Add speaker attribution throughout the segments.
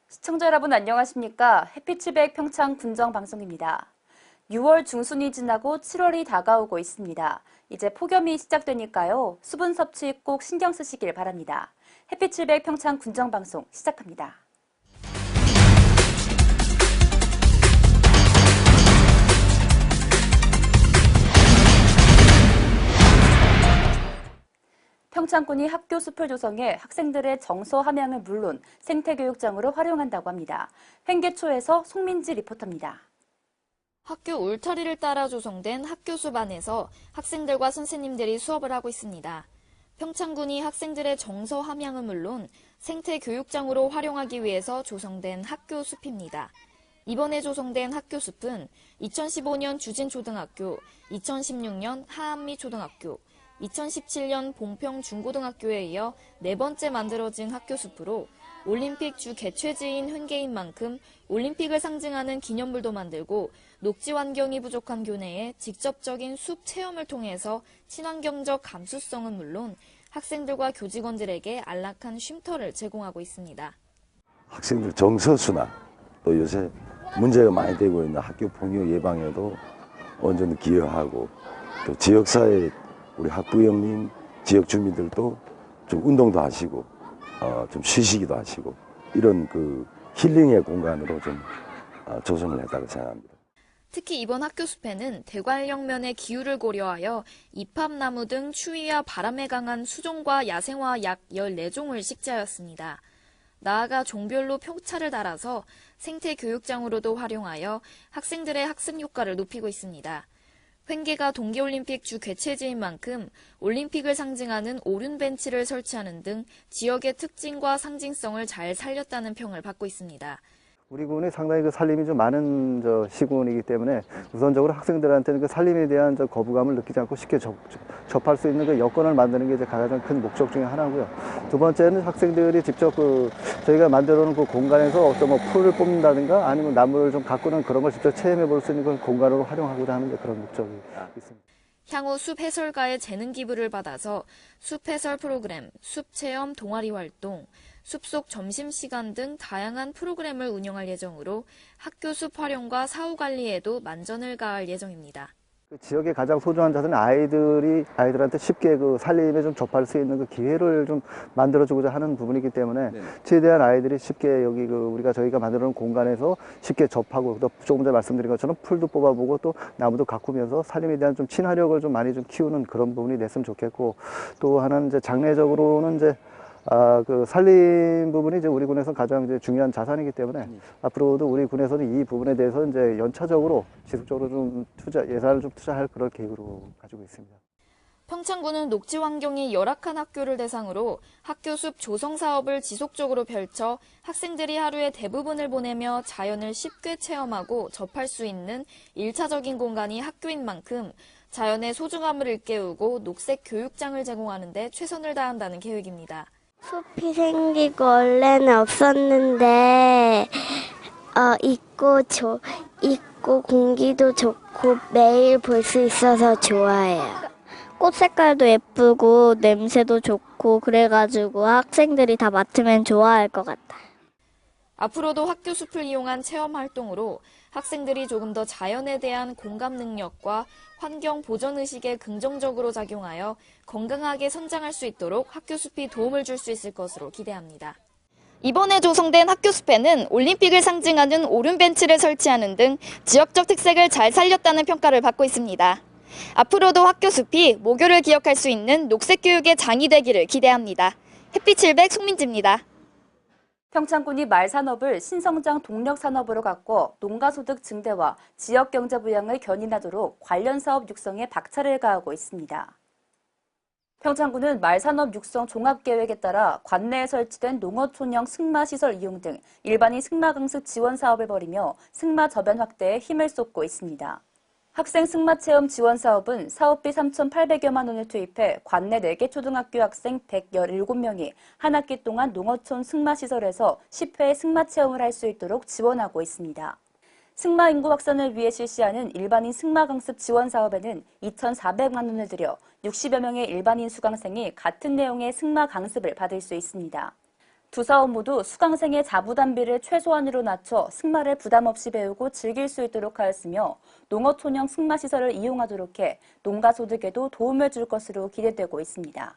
Speaker 1: 시청자 여러분 안녕하십니까? 햇빛700 평창 군정방송입니다. 6월 중순이 지나고 7월이 다가오고 있습니다. 이제 폭염이 시작되니까요. 수분 섭취 꼭 신경 쓰시길 바랍니다. 햇빛700 평창 군정방송 시작합니다. 평창군이 학교 숲을 조성해 학생들의 정서 함양은 물론 생태교육장으로 활용한다고 합니다. 횡계초에서 송민지 리포터입니다.
Speaker 2: 학교 울타리를 따라 조성된 학교 숲 안에서 학생들과 선생님들이 수업을 하고 있습니다. 평창군이 학생들의 정서 함양은 물론 생태교육장으로 활용하기 위해서 조성된 학교 숲입니다. 이번에 조성된 학교 숲은 2015년 주진초등학교, 2016년 하안미초등학교, 2017년 봉평중고등학교에 이어 네 번째 만들어진 학교 숲으로 올림픽 주 개최지인 횡계인 만큼 올림픽을 상징하는 기념물도 만들고 녹지 환경이 부족한 교내에 직접적인 숲 체험을 통해서 친환경적 감수성은 물론 학생들과 교직원들에게 안락한 쉼터를 제공하고 있습니다.
Speaker 3: 학생들 정서수나 또 요새 문제가 많이 되고 있는 학교 폭력 예방에도 어느 정도 기여하고 또 지역사회 우리 학부 형님, 지역 주민들도 좀 운동도 하시고 좀 쉬시기도 하시고 이런 그 힐링의 공간으로 좀 조성을 했다고 생각합니다.
Speaker 2: 특히 이번 학교 숲에는 대관령면의 기후를 고려하여 이팝나무 등 추위와 바람에 강한 수종과 야생화 약 14종을 식재하였습니다. 나아가 종별로 표차를 달아서 생태교육장으로도 활용하여 학생들의 학습 효과를 높이고 있습니다. 횡계가 동계올림픽 주 개최지인 만큼 올림픽을 상징하는 오륜벤치를 설치하는 등 지역의 특징과 상징성을 잘 살렸다는 평을 받고 있습니다.
Speaker 4: 우리 군이 상당히 그 살림이 좀 많은 시군이기 때문에 우선적으로 학생들한테는 그 살림에 대한 거부감을 느끼지 않고 쉽게 접할 수 있는 그 여건을 만드는 게 이제 가장 큰 목적 중에 하나고요. 두 번째는 학생들이 직접 저희가 만들어 놓은 그 공간에서 어떤 풀을 뽑는다든가 아니면 나무를 좀 가꾸는 그런 걸 직접 체험해 볼 수 있는 그 공간으로 활용하고자 하는 그런 목적이 있습니다.
Speaker 2: 향후 숲 해설가의 재능 기부를 받아서 숲 해설 프로그램, 숲 체험 동아리 활동, 숲속 점심시간 등 다양한 프로그램을 운영할 예정으로 학교 숲 활용과 사후 관리에도 만전을 가할 예정입니다.
Speaker 4: 그 지역의 가장 소중한 자산은 아이들한테 쉽게 그 살림에 좀 접할 수 있는 그 기회를 좀 만들어주고자 하는 부분이기 때문에 최대한 아이들이 쉽게 여기 저희가 만들어 놓은 공간에서 쉽게 접하고 또 조금 전에 말씀드린 것처럼 풀도 뽑아보고 또 나무도 가꾸면서 살림에 대한 좀 친화력을 좀 많이 좀 키우는 그런 부분이 됐으면 좋겠고 또 하나는 이제 장래적으로는 그 살림 부분이 이제 우리 군에서 가장 이제 중요한 자산이기 때문에 앞으로도 우리 군에서는 이 부분에 대해서 이제 연차적으로 지속적으로 좀 예산을 좀 투자할 그런 계획으로 가지고 있습니다.
Speaker 2: 평창군은 녹지 환경이 열악한 학교를 대상으로 학교 숲 조성 사업을 지속적으로 펼쳐 학생들이 하루의 대부분을 보내며 자연을 쉽게 체험하고 접할 수 있는 1차적인 공간이 학교인 만큼 자연의 소중함을 일깨우고 녹색 교육장을 제공하는 데 최선을 다한다는 계획입니다.
Speaker 5: 숲이 생기고 원래는 없었는데 있고 공기도 좋고 매일 볼 수 있어서 좋아해요. 꽃 색깔도 예쁘고 냄새도 좋고 그래가지고 학생들이 다 맡으면 좋아할 것 같아요.
Speaker 2: 앞으로도 학교 숲을 이용한 체험 활동으로 학생들이 조금 더 자연에 대한 공감 능력과 환경 보전 의식에 긍정적으로 작용하여 건강하게 성장할 수 있도록 학교 숲이 도움을 줄 수 있을 것으로 기대합니다. 이번에 조성된 학교 숲에는 올림픽을 상징하는 오륜벤치를 설치하는 등 지역적 특색을 잘 살렸다는 평가를 받고 있습니다. 앞으로도 학교 숲이 모교를 기억할 수 있는 녹색 교육의 장이 되기를 기대합니다. 햇빛700 송민지입니다.
Speaker 1: 평창군이 말산업을 신성장 동력산업으로 바꿔 농가소득 증대와 지역경제 부양을 견인하도록 관련 사업 육성에 박차를 가하고 있습니다. 평창군은 말산업 육성 종합계획에 따라 관내에 설치된 농어촌형 승마시설 이용 등 일반인 승마강습 지원 사업을 벌이며 승마 저변 확대에 힘을 쏟고 있습니다. 학생 승마체험 지원 사업은 사업비 3,800여만 원을 투입해 관내 4개 초등학교 학생 117명이 한 학기 동안 농어촌 승마시설에서 10회 승마체험을 할 수 있도록 지원하고 있습니다. 승마 인구 확산을 위해 실시하는 일반인 승마 강습 지원 사업에는 2,400만 원을 들여 60여 명의 일반인 수강생이 같은 내용의 승마 강습을 받을 수 있습니다. 두 사업 모두 수강생의 자부담비를 최소한으로 낮춰 승마를 부담 없이 배우고 즐길 수 있도록 하였으며 농어촌형 승마시설을 이용하도록 해 농가소득에도 도움을 줄 것으로 기대되고 있습니다.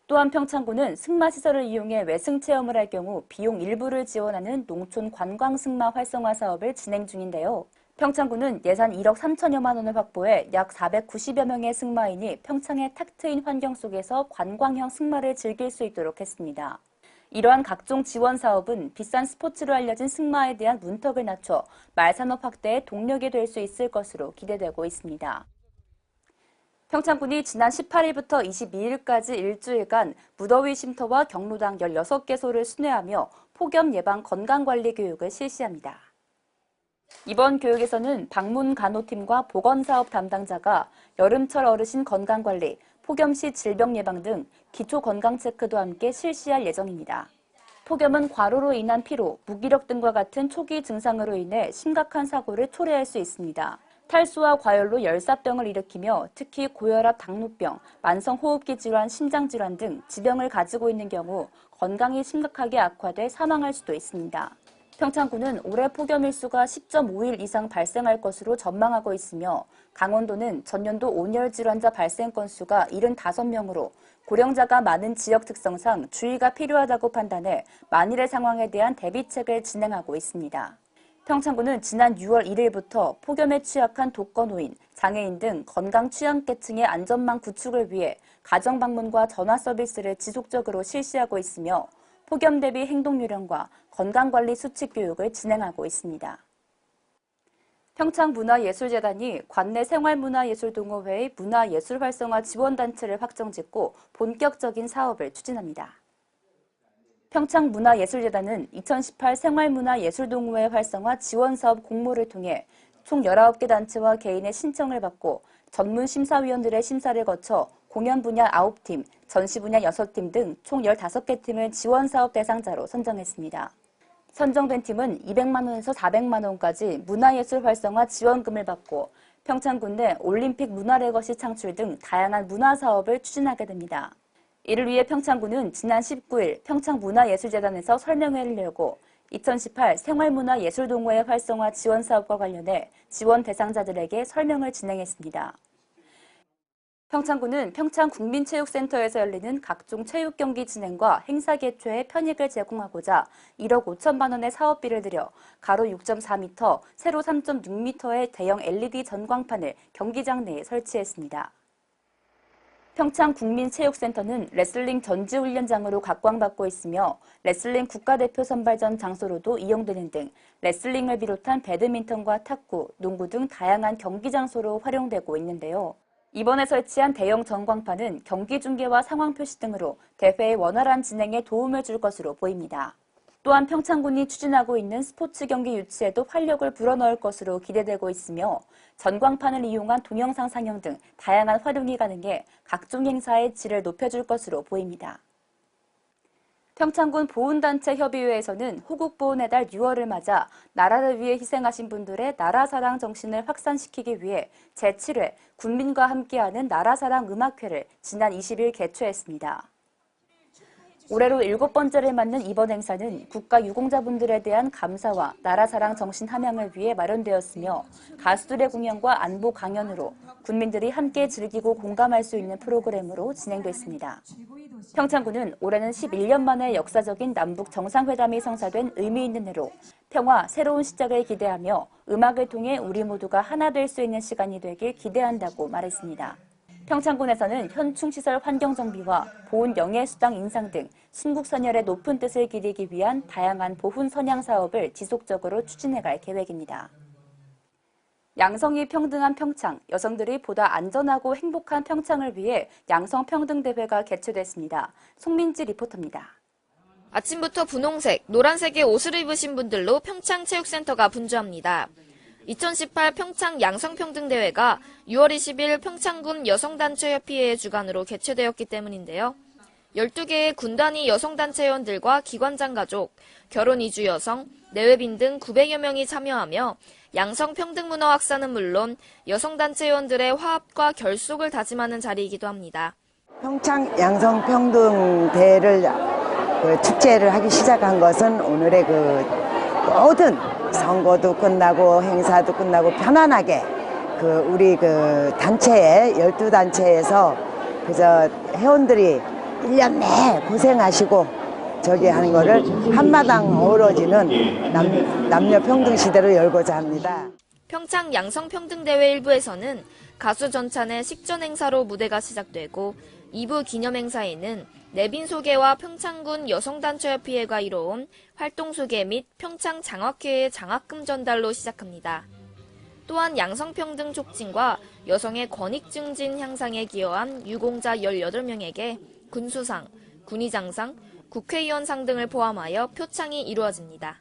Speaker 1: 또한 평창군은 승마시설을 이용해 외승체험을 할 경우 비용 일부를 지원하는 농촌 관광승마 활성화 사업을 진행 중인데요. 평창군은 예산 1억 3천여만 원을 확보해 약 490여 명의 승마인이 평창의 탁 트인 환경 속에서 관광형 승마를 즐길 수 있도록 했습니다. 이러한 각종 지원 사업은 비싼 스포츠로 알려진 승마에 대한 문턱을 낮춰 말산업 확대에 동력이 될 수 있을 것으로 기대되고 있습니다. 평창군이 지난 18일부터 22일까지 일주일간 무더위 쉼터와 경로당 16개소를 순회하며 폭염 예방 건강관리 교육을 실시합니다. 이번 교육에서는 방문간호팀과 보건사업 담당자가 여름철 어르신 건강관리, 폭염 시 질병 예방 등 기초 건강 체크도 함께 실시할 예정입니다. 폭염은 과로로 인한 피로, 무기력 등과 같은 초기 증상으로 인해 심각한 사고를 초래할 수 있습니다. 탈수와 과열로 열사병을 일으키며 특히 고혈압, 당뇨병, 만성호흡기 질환, 심장질환 등 지병을 가지고 있는 경우 건강이 심각하게 악화돼 사망할 수도 있습니다. 평창군은 올해 폭염 일수가 10.5일 이상 발생할 것으로 전망하고 있으며 강원도는 전년도 온열 질환자 발생 건수가 75명으로 고령자가 많은 지역 특성상 주의가 필요하다고 판단해 만일의 상황에 대한 대비책을 진행하고 있습니다. 평창군은 지난 6월 1일부터 폭염에 취약한 독거노인, 장애인 등 건강 취약계층의 안전망 구축을 위해 가정 방문과 전화 서비스를 지속적으로 실시하고 있으며 폭염 대비 행동 요령과 건강관리 수칙 교육을 진행하고 있습니다. 평창문화예술재단이 관내 생활문화예술동호회의 문화예술 활성화 지원단체를 확정짓고 본격적인 사업을 추진합니다. 평창문화예술재단은 2018 생활문화예술동호회 활성화 지원사업 공모를 통해 총 19개 단체와 개인의 신청을 받고 전문 심사위원들의 심사를 거쳐 공연 분야 9팀, 전시 분야 6팀 등 총 15개 팀을 지원사업 대상자로 선정했습니다. 선정된 팀은 200만 원에서 400만 원까지 문화예술 활성화 지원금을 받고 평창군 내 올림픽 문화레거시 창출 등 다양한 문화사업을 추진하게 됩니다. 이를 위해 평창군은 지난 19일 평창문화예술재단에서 설명회를 열고 2018 생활문화예술동호회 활성화 지원사업과 관련해 지원 대상자들에게 설명을 진행했습니다. 평창군은 평창국민체육센터에서 열리는 각종 체육 경기 진행과 행사 개최에 편익을 제공하고자 1억 5천만 원의 사업비를 들여 가로 6.4m, 세로 3.6m의 대형 LED 전광판을 경기장 내에 설치했습니다. 평창국민체육센터는 레슬링 전지훈련장으로 각광받고 있으며 레슬링 국가대표 선발전 장소로도 이용되는 등 레슬링을 비롯한 배드민턴과 탁구, 농구 등 다양한 경기 장소로 활용되고 있는데요. 이번에 설치한 대형 전광판은 경기 중계와 상황 표시 등으로 대회의 원활한 진행에 도움을 줄 것으로 보입니다. 또한 평창군이 추진하고 있는 스포츠 경기 유치에도 활력을 불어넣을 것으로 기대되고 있으며 전광판을 이용한 동영상 상영 등 다양한 활용이 가능해 각종 행사의 질을 높여줄 것으로 보입니다. 평창군 보훈단체 협의회에서는 호국보훈의 달 6월을 맞아 나라를 위해 희생하신 분들의 나라사랑 정신을 확산시키기 위해 제7회 군민과 함께하는 나라사랑 음악회를 지난 20일 개최했습니다. 올해로 7번째를 맞는 이번 행사는 국가 유공자분들에 대한 감사와 나라사랑 정신 함양을 위해 마련되었으며 가수들의 공연과 안보 강연으로 군민들이 함께 즐기고 공감할 수 있는 프로그램으로 진행됐습니다. 평창군은 올해는 11년 만에 역사적인 남북 정상회담이 성사된 의미 있는 해로 평화, 새로운 시작을 기대하며 음악을 통해 우리 모두가 하나 될 수 있는 시간이 되길 기대한다고 말했습니다. 평창군에서는 현충시설 환경정비와 보훈 영예수당 인상 등 순국선열의 높은 뜻을 기리기 위한 다양한 보훈 선양 사업을 지속적으로 추진해갈 계획입니다. 양성이 평등한 평창, 여성들이 보다 안전하고 행복한 평창을 위해 양성평등대회가 개최됐습니다. 송민지 리포터입니다.
Speaker 2: 아침부터 분홍색, 노란색의 옷을 입으신 분들로 평창체육센터가 분주합니다. 2018 평창 양성평등대회가 6월 20일 평창군 여성단체협의회의 주관으로 개최되었기 때문인데요. 12개의 군단위 여성단체회원들과 기관장 가족, 결혼 이주 여성, 내외빈 등 900여 명이 참여하며 양성평등문화 확산은 물론 여성단체회원들의 화합과 결속을 다짐하는 자리이기도 합니다.
Speaker 6: 평창 양성평등대회를 그 축제를 하기 시작한 것은 오늘의 그 모든 선거도 끝나고 행사도 끝나고 편안하게 그 우리 그 단체에 12단체에서 그저 회원들이 1년 내 고생하시고 저기 하는 거를 한마당 어우러지는 남녀 평등 시대를 열고자 합니다.
Speaker 2: 평창 양성평등대회 1부에서는 가수 전찬의 식전 행사로 무대가 시작되고 2부 기념 행사에는 내빈 소개와 평창군 여성단체협의회가 이뤄온 활동 소개 및 평창 장학회의 장학금 전달로 시작합니다. 또한 양성평등 촉진과 여성의 권익 증진 향상에 기여한 유공자 18명에게 군수상, 군의장상, 국회의원상 등을 포함하여 표창이 이루어집니다.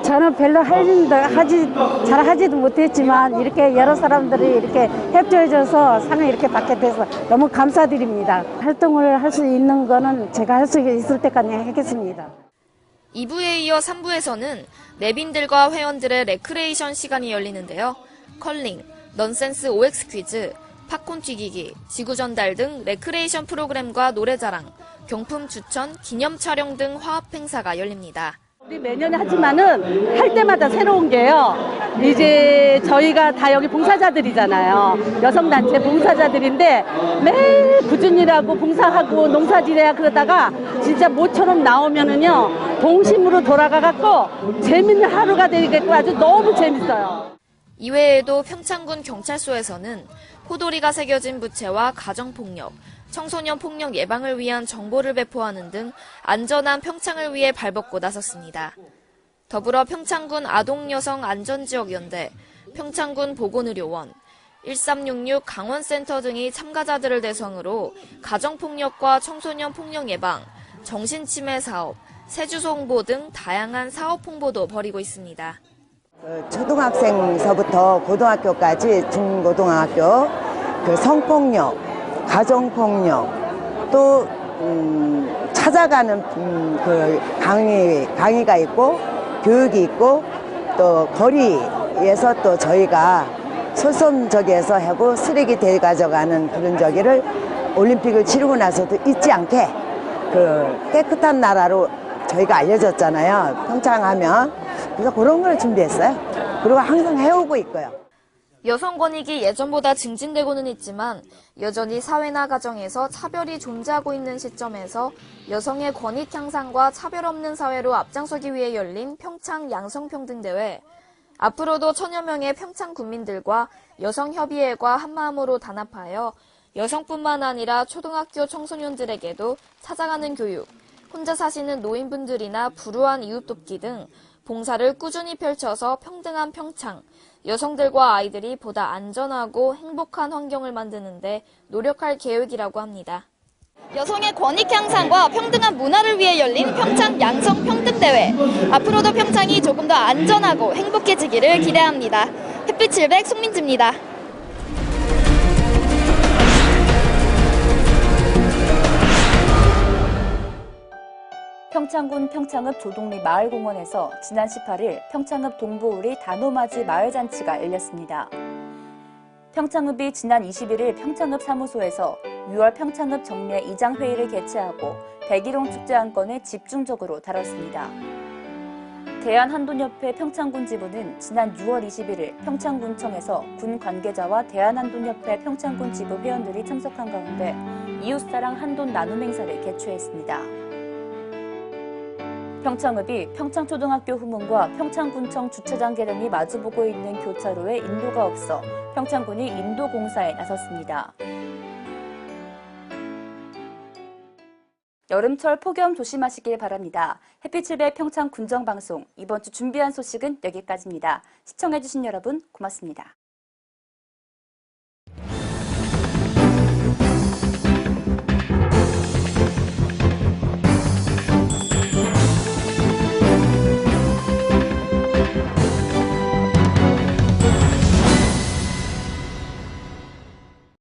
Speaker 7: 저는 별로 잘하지도 못했지만 이렇게 여러 사람들이 이렇게 협조해줘서 상을 이렇게 받게 돼서 너무 감사드립니다. 활동을 할 수 있는 거는 제가 할 수 있을 때까지 하겠습니다.
Speaker 2: 2부에 이어 3부에서는 내빈들과 회원들의 레크레이션 시간이 열리는데요. 컬링, 넌센스 OX 퀴즈, 팝콘 튀기기, 지구 전달 등 레크레이션 프로그램과 노래자랑, 경품 추천, 기념 촬영 등 화합 행사가 열립니다.
Speaker 7: 우리 매년에 하지만은 할 때마다 새로운 게요. 이제 저희가 다 여기 봉사자들이잖아요. 여성단체 봉사자들인데 매일 꾸준히 일하고 봉사하고 농사지내야 그러다가 진짜 모처럼 나오면은요. 동심으로 돌아가갖고 재밌는 하루가 되겠고 아주 너무 재밌어요.
Speaker 2: 이외에도 평창군 경찰서에서는 호돌이가 새겨진 부채와 가정폭력, 청소년 폭력 예방을 위한 정보를 배포하는 등 안전한 평창을 위해 발벗고 나섰습니다. 더불어 평창군 아동여성안전지역연대, 평창군 보건의료원, 1366 강원센터 등이 참가자들을 대상으로 가정폭력과 청소년 폭력 예방, 정신치매 사업, 세주소 홍보 등 다양한 사업 홍보도 벌이고 있습니다.
Speaker 6: 초등학생서부터 고등학교까지 중고등학교 그 성폭력, 가정폭력 또 찾아가는 그 강의가 있고 교육이 있고 또 거리에서 또 저희가 솔선저기에서 하고 쓰레기 대가져가는 그런 저기를 올림픽을 치르고 나서도 잊지 않게 그 깨끗한 나라로 저희가 알려졌잖아요. 평창하면. 그래서 그런 걸 준비했어요. 그리고 항상 해오고 있고요.
Speaker 2: 여성 권익이 예전보다 증진되고는 있지만 여전히 사회나 가정에서 차별이 존재하고 있는 시점에서 여성의 권익 향상과 차별 없는 사회로 앞장서기 위해 열린 평창 양성평등대회. 앞으로도 천여 명의 평창 군민들과 여성협의회가 한마음으로 단합하여 여성뿐만 아니라 초등학교 청소년들에게도 찾아가는 교육, 혼자 사시는 노인분들이나 불우한 이웃 돕기 등 봉사를 꾸준히 펼쳐서 평등한 평창, 여성들과 아이들이 보다 안전하고 행복한 환경을 만드는 데 노력할 계획이라고 합니다. 여성의 권익 향상과 평등한 문화를 위해 열린 평창 양성평등대회. 앞으로도 평창이 조금 더 안전하고 행복해지기를 기대합니다. 햇빛 700 송민지입니다.
Speaker 1: 평창군 평창읍 조동리 마을공원에서 지난 18일 평창읍 동부우리 단오맞이 마을잔치가 열렸습니다. 평창읍이 지난 21일 평창읍 사무소에서 6월 평창읍 정례 이장회의를 개최하고 백일홍 축제 안건을 집중적으로 다뤘습니다. 대한한돈협회 평창군 지부는 지난 6월 21일 평창군청에서 군 관계자와 대한한돈협회 평창군 지부 회원들이 참석한 가운데 이웃사랑 한돈 나눔 행사를 개최했습니다. 평창읍이 평창초등학교 후문과 평창군청 주차장 계단이 마주보고 있는 교차로에 인도가 없어 평창군이 인도공사에 나섰습니다. 여름철 폭염 조심하시길 바랍니다. 햇빛700 평창 군정방송 이번 주 준비한 소식은 여기까지입니다. 시청해주신 여러분 고맙습니다.